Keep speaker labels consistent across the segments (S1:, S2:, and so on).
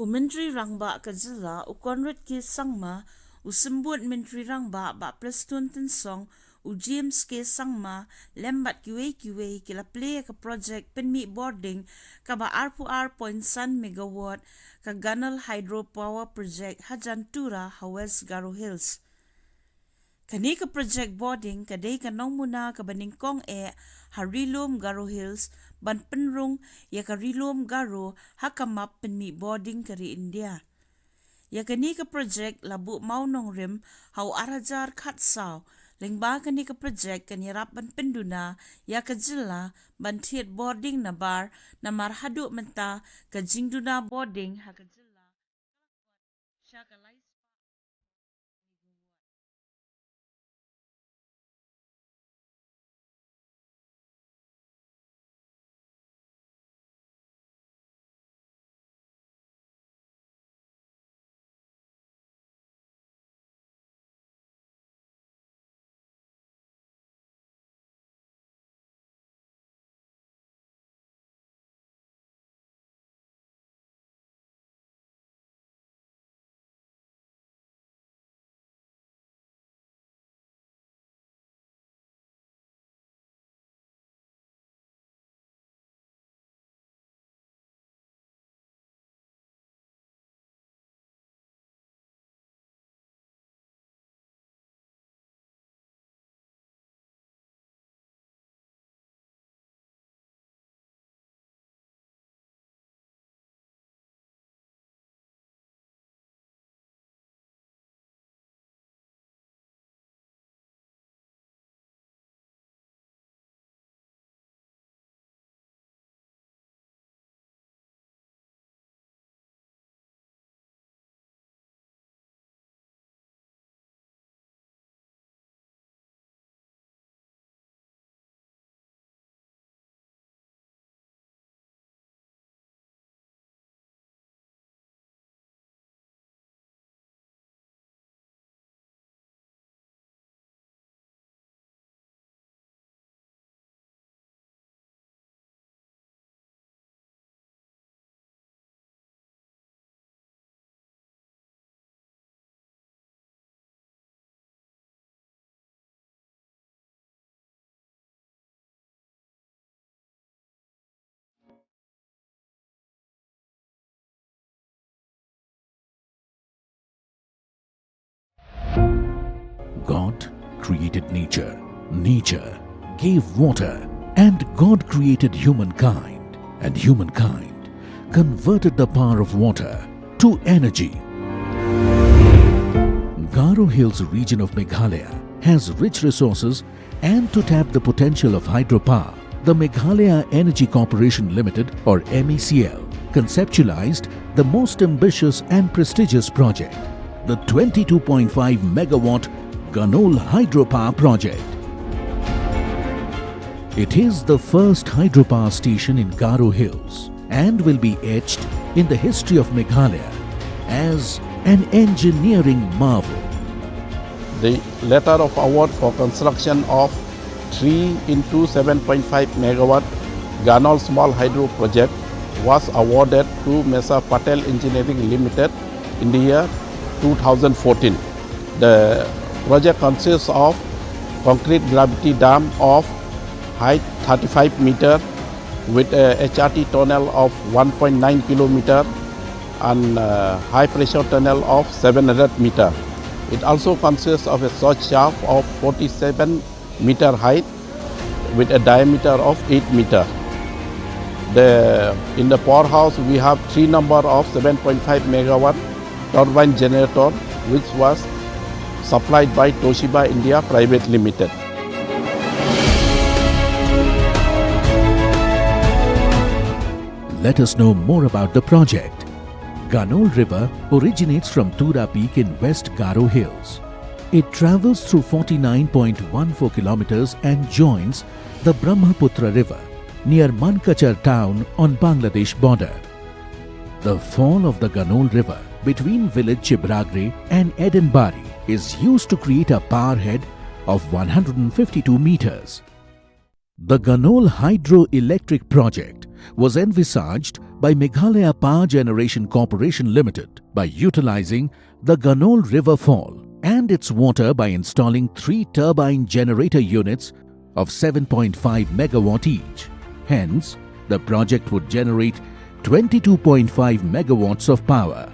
S1: Menteri Rangba Kazila Konrad K. Sangma Usimbut Menteri Rangba Ba Plastun Tensong James K. Sangma Lembat QA Kila Play Ka Project Penmi Boarding Ka Ba R.1 megawatt Ka Ganal Hydro Power Project Hajantura Hawes Garo Hills. Kani ka project boarding kaday ka nong muna ka baningkong Harilom Garo Hills ban penrung ya Karilom Garo hakamap penmi boarding kari India. Ya kani ka project labu maunong rim hau arajar khatsaw lengba kani ka project kanirap ban penduna ya kajila ban thiet boarding na bar na marhadu menta ka jingduna boarding ha kajila shakalai.
S2: God created nature, nature gave water, and God created humankind, and humankind converted the power of water to energy. Garo Hills region of Meghalaya has rich resources, and to tap the potential of hydropower, the Meghalaya Energy Corporation Limited or MECL conceptualized the most ambitious and prestigious project, the 22.5 megawatt Ganol Hydropower Project. It is the first hydropower station in Garo Hills and will be etched in the history of Meghalaya as an engineering marvel.
S3: The letter of award for construction of 3 into 7.5 megawatt Ganol Small Hydro Project was awarded to Mesa Patel Engineering Limited in the year 2014. The project consists of concrete gravity dam of height 35 meter with a HRT tunnel of 1.9 kilometer and high pressure tunnel of 700 meter. It also consists of a short shaft of 47 meter height with a diameter of 8 meter. In the powerhouse we have 3 number of 7.5 megawatt turbine generator which was supplied by Toshiba India Private Limited.
S2: Let us know more about the project. Ganol River originates from Tura Peak in West Garo Hills. It travels through 49.14 kilometers and joins the Brahmaputra River near Mankachar town on Bangladesh border. The fall of the Ganol River between village Chibragre and Edenbari is used to create a power head of 152 meters. The Ganol Hydroelectric Project was envisaged by Meghalaya Power Generation Corporation Limited by utilizing the Ganol River Fall and its water by installing 3 turbine generator units of 7.5 megawatt each. Hence, the project would generate 22.5 megawatts of power.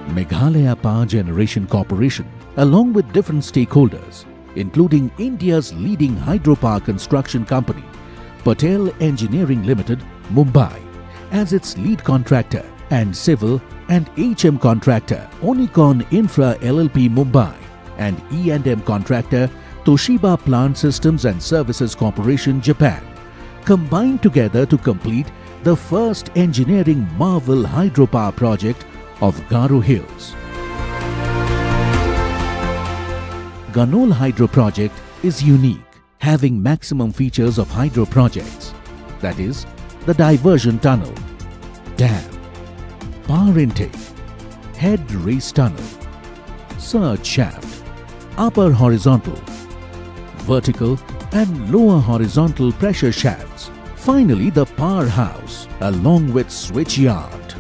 S2: Meghalaya Power Generation Corporation, along with different stakeholders, including India's leading hydropower construction company, Patel Engineering Limited, Mumbai, as its lead contractor, and civil and HM contractor, Onicon Infra LLP Mumbai, and E&M contractor, Toshiba Plant Systems and Services Corporation, Japan, combined together to complete the first engineering marvel hydropower project of Garo Hills. Ganol Hydro Project is unique, having maximum features of hydro projects, that is, the diversion tunnel, dam, power intake, head raise tunnel, surge shaft, upper horizontal, vertical and lower horizontal pressure shafts. Finally, the powerhouse along with switch yard.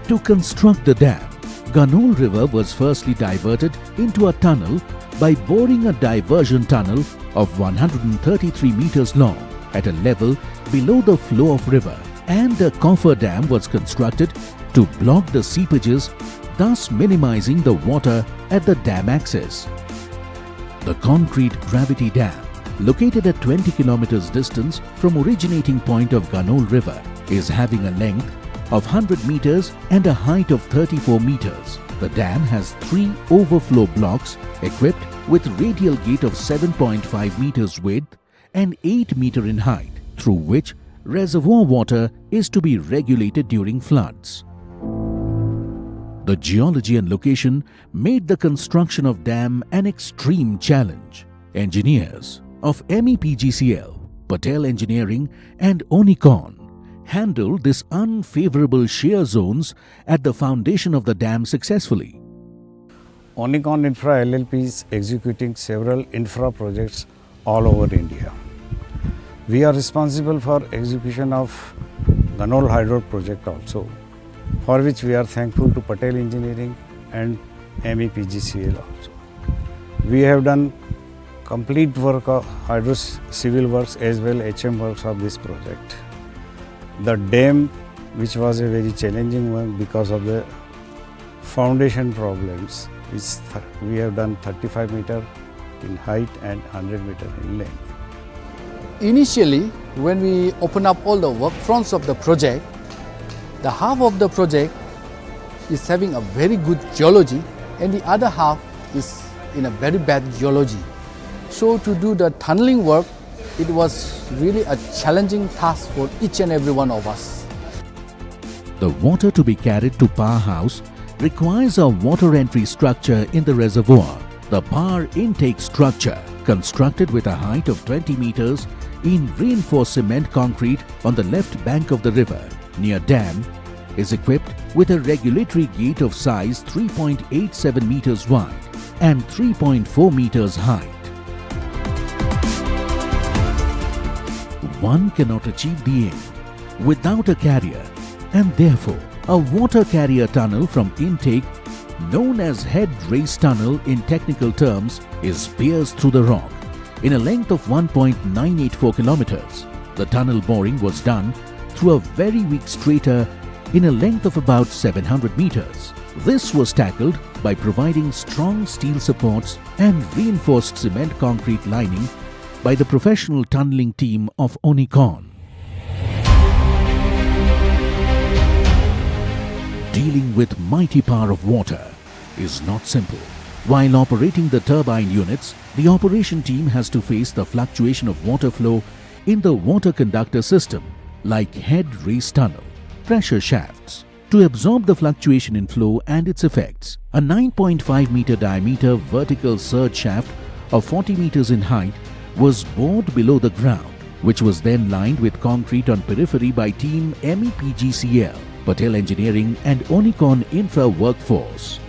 S2: To construct the dam, Ganol River was firstly diverted into a tunnel by boring a diversion tunnel of 133 meters long at a level below the flow of river, and a coffer dam was constructed to block the seepages, thus minimizing the water at the dam axis. The concrete gravity dam, located at 20 kilometers distance from originating point of Ganol River, is having a length of 100 meters and a height of 34 meters. The dam has 3 overflow blocks equipped with radial gate of 7.5 meters width and 8 meter in height, through which reservoir water is to be regulated during floods. The geology and location made the construction of dam an extreme challenge. Engineers of MEPGCL, Patel Engineering and Onicon handled this unfavorable shear zones at the foundation of the dam successfully.
S4: Onicon Infra LLP is executing several infra projects all over India. We are responsible for execution of Ganol Hydro project also, for which we are thankful to Patel Engineering and MEPGCL also. We have done complete work of hydro civil works as well HM works of this project. The dam, which was a very challenging one because of the foundation problems, we have done 35 meter in height and 100 meter in length.
S5: Initially, when we open up all the work fronts of the project, the half of the project is having a very good geology and the other half is in a very bad geology. So to do the tunneling work, it was really a challenging task for each and every one of us.
S2: The water to be carried to powerhouse requires a water entry structure in the reservoir. The power intake structure, constructed with a height of 20 meters in reinforced cement concrete on the left bank of the river near dam, is equipped with a regulatory gate of size 3.87 meters wide and 3.4 meters high. One cannot achieve the aim without a carrier, and therefore a water carrier tunnel from intake, known as head raise tunnel in technical terms, is pierced through the rock in a length of 1.984 kilometers. The tunnel boring was done through a very weak strata in a length of about 700 meters. This was tackled by providing strong steel supports and reinforced cement concrete lining by the professional tunneling team of Onicon. Dealing with mighty power of water is not simple. While operating the turbine units, the operation team has to face the fluctuation of water flow in the water conductor system, like head raise tunnel, pressure shafts. To absorb the fluctuation in flow and its effects, a 9.5 meter diameter vertical surge shaft of 40 meters in height was bored below the ground, which was then lined with concrete on periphery by team MEPGCL, Patel Engineering and Onicon Infra workforce.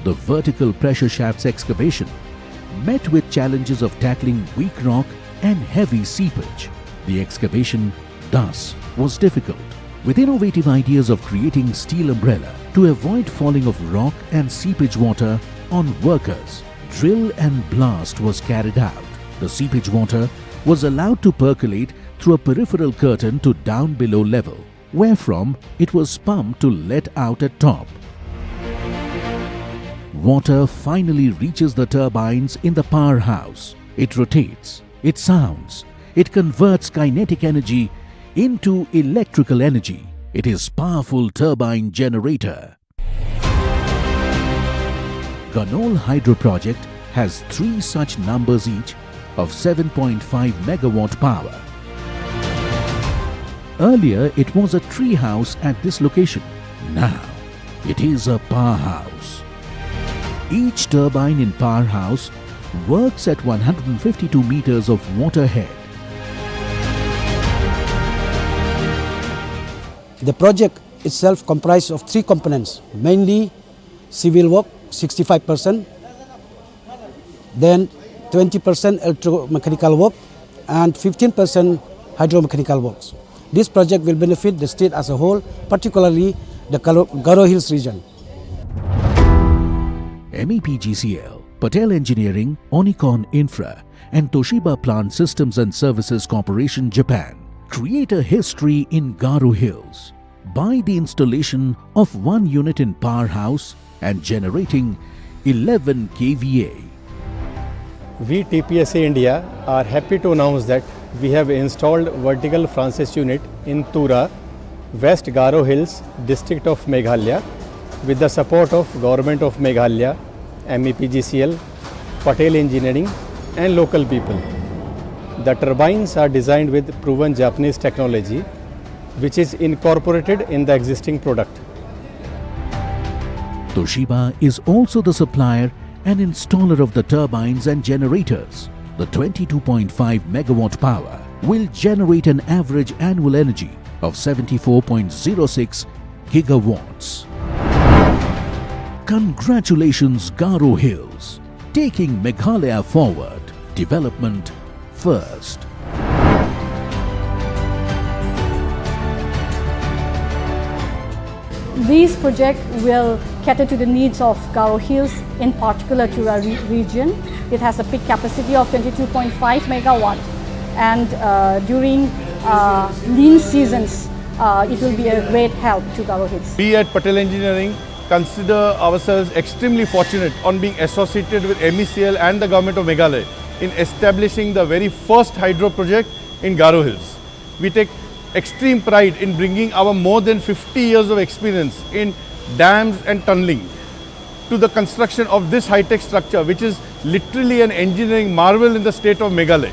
S2: The vertical pressure shaft's excavation met with challenges of tackling weak rock and heavy seepage. The excavation, thus, was difficult. With innovative ideas of creating steel umbrella to avoid falling of rock and seepage water on workers, drill and blast was carried out. The seepage water was allowed to percolate through a peripheral curtain to down below level, wherefrom it was pumped to let out at top. Water finally reaches the turbines in the powerhouse. It rotates, it sounds, it converts kinetic energy into electrical energy. It is powerful turbine generator. Ganol Hydro Project has 3 such numbers each of 7.5 megawatt power. Earlier it was a tree house at this location. Now it is a powerhouse. Each turbine in powerhouse works at 152 meters of water head.
S6: The project itself comprised of 3 components, mainly civil work 65%, then 20% electromechanical work and 15% hydromechanical works. This project will benefit the state as a whole, particularly the Garo Hills region.
S2: MEPGCL, Patel Engineering, Onicon Infra and Toshiba Plant Systems and Services Corporation, Japan create a history in Garo Hills by the installation of 1 unit in powerhouse and generating 11 kVA.
S7: We TPSA India are happy to announce that we have installed vertical Francis unit in Tura, West Garo Hills, district of Meghalaya, with the support of Government of Meghalaya, MEPGCL, Patel Engineering and local people. The turbines are designed with proven Japanese technology, which is incorporated in the existing product.
S2: Toshiba is also the supplier and installer of the turbines and generators. The 22.5 megawatt power will generate an average annual energy of 74.06 gigawatts. Congratulations Garo Hills, taking Meghalaya forward, development first.
S8: This project will cater to the needs of Garo Hills, in particular Tura region. It has a peak capacity of 22.5 megawatt, and during lean seasons, it will be a great help to Garo Hills.
S9: We at Patel Engineering consider ourselves extremely fortunate on being associated with MECL and the Government of Meghalaya in establishing the very first hydro project in Garo Hills. We take extreme pride in bringing our more than 50 years of experience in dams and tunneling to the construction of this high-tech structure, which is literally an engineering marvel in the state of Meghalaya.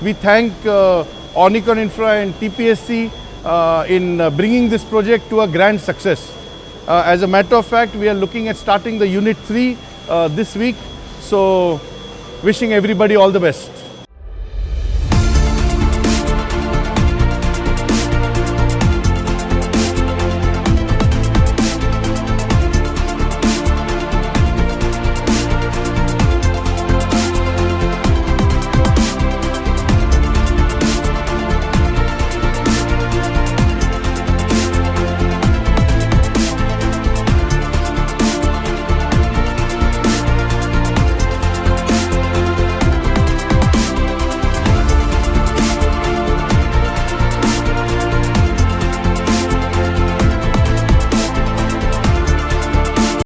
S9: We thank Onicon Infra and TPSC in bringing this project to a grand success. As a matter of fact, we are looking at starting the Unit 3 this week. So, wishing everybody all the best.